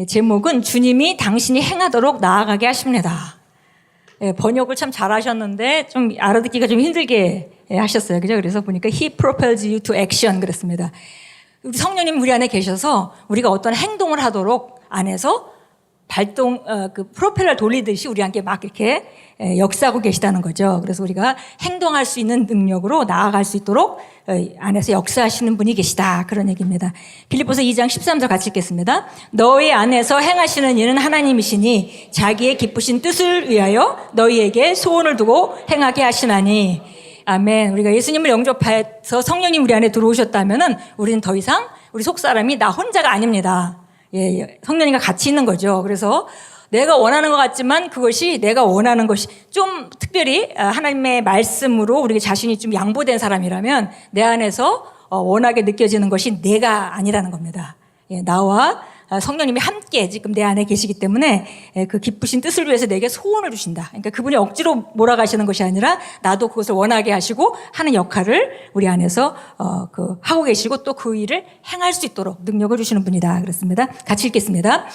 제목은 주님이 당신이 행하도록 나아가게 하십니다. 번역을 참 잘하셨는데 좀 알아듣기가 좀 힘들게 하셨어요. 그죠? 그래서 보니까 He propels you to action 그랬습니다. 우리 성령님 우리 안에 계셔서 우리가 어떤 행동을 하도록 안에서 프로펠러 돌리듯이 우리 함께 막 이렇게 역사하고 계시다는 거죠. 그래서 우리가 행동할 수 있는 능력으로 나아갈 수 있도록 안에서 역사하시는 분이 계시다. 그런 얘기입니다. 빌립보서 2장 13절 같이 읽겠습니다. 너희 안에서 행하시는 이는 하나님이시니 자기의 기쁘신 뜻을 위하여 너희에게 소원을 두고 행하게 하시나니. 아멘. 우리가 예수님을 영접해서 성령님 우리 안에 들어오셨다면은 우리는 더 이상 우리 속사람이 나 혼자가 아닙니다. 성령님과 같이 있는 거죠. 그래서 내가 원하는 것 같지만 그것이 내가 원하는 것이 좀 특별히 하나님의 말씀으로 우리 자신이 좀 양보된 사람이라면 내 안에서 원하게 느껴지는 것이 내가 아니라는 겁니다. 나와 성령님이 함께 지금 내 안에 계시기 때문에 그 기쁘신 뜻을 위해서 내게 소원을 주신다. 그러니까 그분이 억지로 몰아가시는 것이 아니라 나도 그것을 원하게 하시고 하는 역할을 우리 안에서 하고 계시고 또 그 일을 행할 수 있도록 능력을 주시는 분이다. 그렇습니다. 같이 읽겠습니다.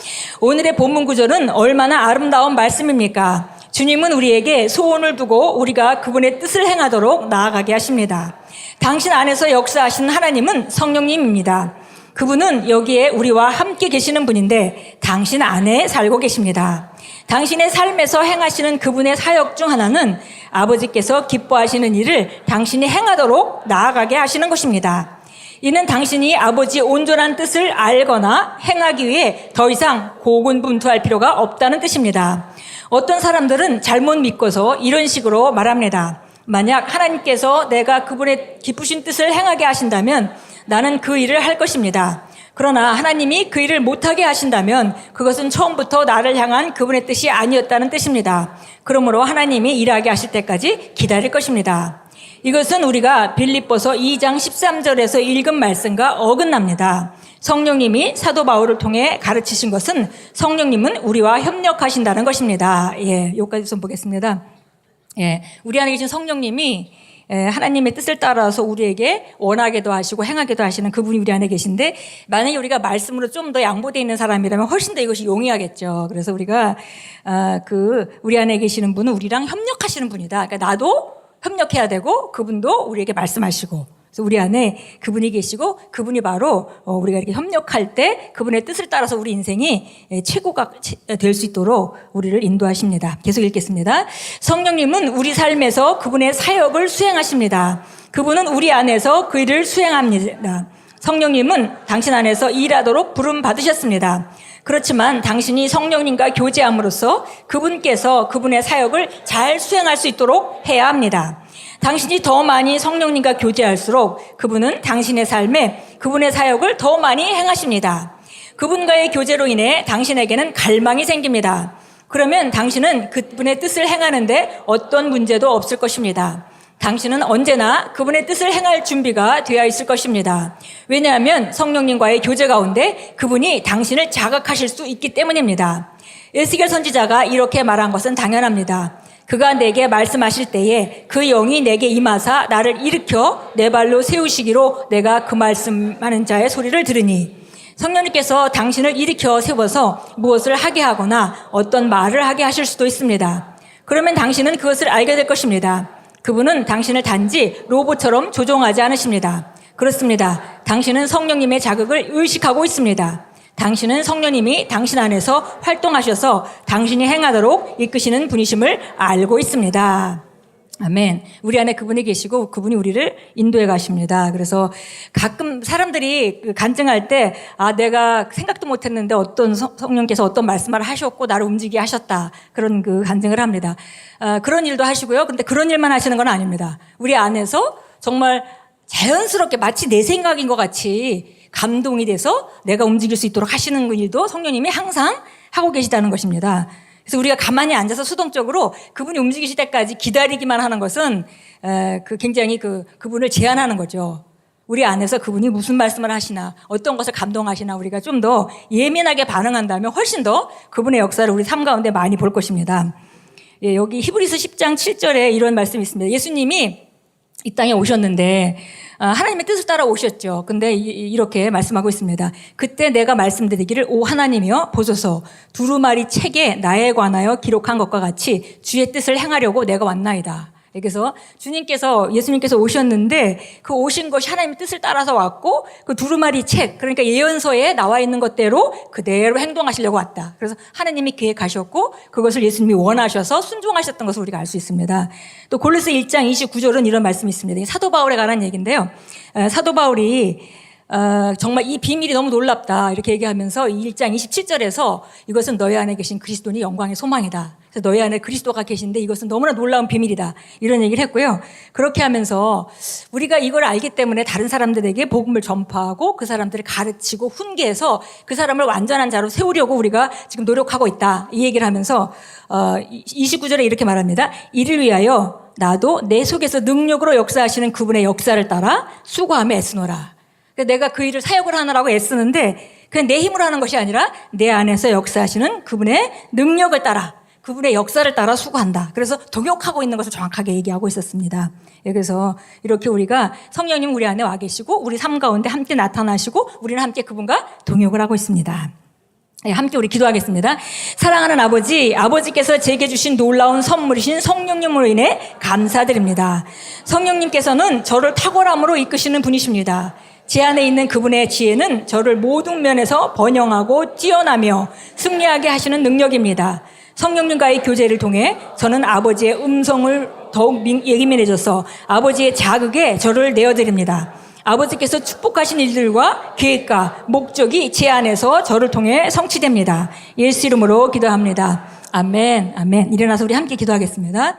오늘의 본문 구절은 얼마나 아름다운 말씀입니까? 주님은 우리에게 소원을 두고 우리가 그분의 뜻을 행하도록 나아가게 하십니다. 당신 안에서 역사하시는 하나님은 성령님입니다. 그분은 여기에 우리와 함께 계시는 분인데 당신 안에 살고 계십니다. 당신의 삶에서 행하시는 그분의 사역 중 하나는 아버지께서 기뻐하시는 일을 당신이 행하도록 나아가게 하시는 것입니다. 이는 당신이 아버지의 온전한 뜻을 알거나 행하기 위해 더 이상 고군분투할 필요가 없다는 뜻입니다. 어떤 사람들은 잘못 믿고서 이런 식으로 말합니다. 만약 하나님께서 내가 그분의 기쁘신 뜻을 행하게 하신다면 나는 그 일을 할 것입니다. 그러나 하나님이 그 일을 못하게 하신다면 그것은 처음부터 나를 향한 그분의 뜻이 아니었다는 뜻입니다. 그러므로 하나님이 일하게 하실 때까지 기다릴 것입니다. 이것은 우리가 빌립보서 2장 13절에서 읽은 말씀과 어긋납니다. 성령님이 사도 바울을 통해 가르치신 것은 성령님은 우리와 협력하신다는 것입니다. 여기까지 좀 보겠습니다. 우리 안에 계신 성령님이 하나님의 뜻을 따라서 우리에게 원하게도 하시고 행하게도 하시는 그분이 우리 안에 계신데 만약에 우리가 말씀으로 좀 더 양보되어 있는 사람이라면 훨씬 더 이것이 용이하겠죠. 그래서 우리가 우리 안에 계시는 분은 우리랑 협력하시는 분이다. 그러니까 나도 협력해야 되고 그분도 우리에게 말씀하시고 그래서 우리 안에 그분이 계시고 그분이 바로 우리가 이렇게 협력할 때 그분의 뜻을 따라서 우리 인생이 최고가 될 수 있도록 우리를 인도하십니다. 계속 읽겠습니다. 성령님은 우리 삶에서 그분의 사역을 수행하십니다. 그분은 우리 안에서 그 일을 수행합니다. 성령님은 당신 안에서 일하도록 부름 받으셨습니다. 그렇지만 당신이 성령님과 교제함으로써 그분께서 그분의 사역을 잘 수행할 수 있도록 해야 합니다. 당신이 더 많이 성령님과 교제할수록 그분은 당신의 삶에 그분의 사역을 더 많이 행하십니다. 그분과의 교제로 인해 당신에게는 갈망이 생깁니다. 그러면 당신은 그분의 뜻을 행하는데 어떤 문제도 없을 것입니다. 당신은 언제나 그분의 뜻을 행할 준비가 되어 있을 것입니다. 왜냐하면 성령님과의 교제 가운데 그분이 당신을 자극하실 수 있기 때문입니다. 에스겔 선지자가 이렇게 말한 것은 당연합니다. 그가 내게 말씀하실 때에 그 영이 내게 임하사 나를 일으켜 내 발로 세우시기로 내가 그 말씀하는 자의 소리를 들으니 성령님께서 당신을 일으켜 세워서 무엇을 하게 하거나 어떤 말을 하게 하실 수도 있습니다. 그러면 당신은 그것을 알게 될 것입니다. 그분은 당신을 단지 로봇처럼 조종하지 않으십니다. 그렇습니다. 당신은 성령님의 자극을 의식하고 있습니다. 당신은 성령님이 당신 안에서 활동하셔서 당신이 행하도록 이끄시는 분이심을 알고 있습니다. 아멘. 우리 안에 그분이 계시고 그분이 우리를 인도해 가십니다. 그래서 가끔 사람들이 간증할 때 내가 생각도 못했는데 어떤 성령께서 어떤 말씀을 하셨고 나를 움직이게 하셨다. 그런 간증을 합니다. 그런 일도 하시고요. 근데 그런 일만 하시는 건 아닙니다. 우리 안에서 정말 자연스럽게 마치 내 생각인 것 같이 감동이 돼서 내가 움직일 수 있도록 하시는 일도 성령님이 항상 하고 계시다는 것입니다. 그래서 우리가 가만히 앉아서 수동적으로 그분이 움직이실 때까지 기다리기만 하는 것은 굉장히 그분을 제한하는 거죠. 우리 안에서 그분이 무슨 말씀을 하시나 어떤 것을 감동하시나 우리가 좀 더 예민하게 반응한다면 훨씬 더 그분의 역사를 우리 삶 가운데 많이 볼 것입니다. 여기 히브리서 10장 7절에 이런 말씀이 있습니다. 예수님이 이 땅에 오셨는데 하나님의 뜻을 따라 오셨죠. 근데 이렇게 말씀하고 있습니다. 그때 내가 말씀드리기를 오 하나님이여 보소서 두루마리 책에 나에 관하여 기록한 것과 같이 주의 뜻을 행하려고 내가 왔나이다. 그래서 예수님께서 오셨는데 그 오신 것이 하나님의 뜻을 따라서 왔고 그 두루마리 책, 그러니까 예언서에 나와 있는 것대로 그대로 행동하시려고 왔다. 그래서 하나님이 계획하셨고 그것을 예수님이 원하셔서 순종하셨던 것을 우리가 알 수 있습니다. 또 골로새 1장 29절은 이런 말씀이 있습니다. 사도 바울에 관한 얘기인데요. 사도 바울이 정말 이 비밀이 너무 놀랍다 이렇게 얘기하면서 1장 27절에서 이것은 너희 안에 계신 그리스도니 영광의 소망이다. 그래서 너희 안에 그리스도가 계신데 이것은 너무나 놀라운 비밀이다. 이런 얘기를 했고요. 그렇게 하면서 우리가 이걸 알기 때문에 다른 사람들에게 복음을 전파하고 그 사람들을 가르치고 훈계해서 그 사람을 완전한 자로 세우려고 우리가 지금 노력하고 있다. 이 얘기를 하면서 29절에 이렇게 말합니다. 이를 위하여 나도 내 속에서 능력으로 역사하시는 그분의 역사를 따라 수고하며 애쓰노라. 내가 그 일을 사역을 하느라고 애쓰는데 그냥 내 힘으로 하는 것이 아니라 내 안에서 역사하시는 그분의 능력을 따라 그분의 역사를 따라 수고한다. 그래서 동역하고 있는 것을 정확하게 얘기하고 있었습니다. 그래서 이렇게 우리가 성령님 우리 안에 와 계시고 우리 삶 가운데 함께 나타나시고 우리는 함께 그분과 동역을 하고 있습니다. 함께 우리 기도하겠습니다. 사랑하는 아버지, 아버지께서 제게 주신 놀라운 선물이신 성령님으로 인해 감사드립니다. 성령님께서는 저를 탁월함으로 이끄시는 분이십니다. 제 안에 있는 그분의 지혜는 저를 모든 면에서 번영하고 뛰어나며 승리하게 하시는 능력입니다. 성령님과의 교제를 통해 저는 아버지의 음성을 더욱 예민해져서 아버지의 자극에 저를 내어드립니다. 아버지께서 축복하신 일들과 계획과 목적이 제 안에서 저를 통해 성취됩니다. 예수 이름으로 기도합니다. 아멘, 아멘. 일어나서 우리 함께 기도하겠습니다.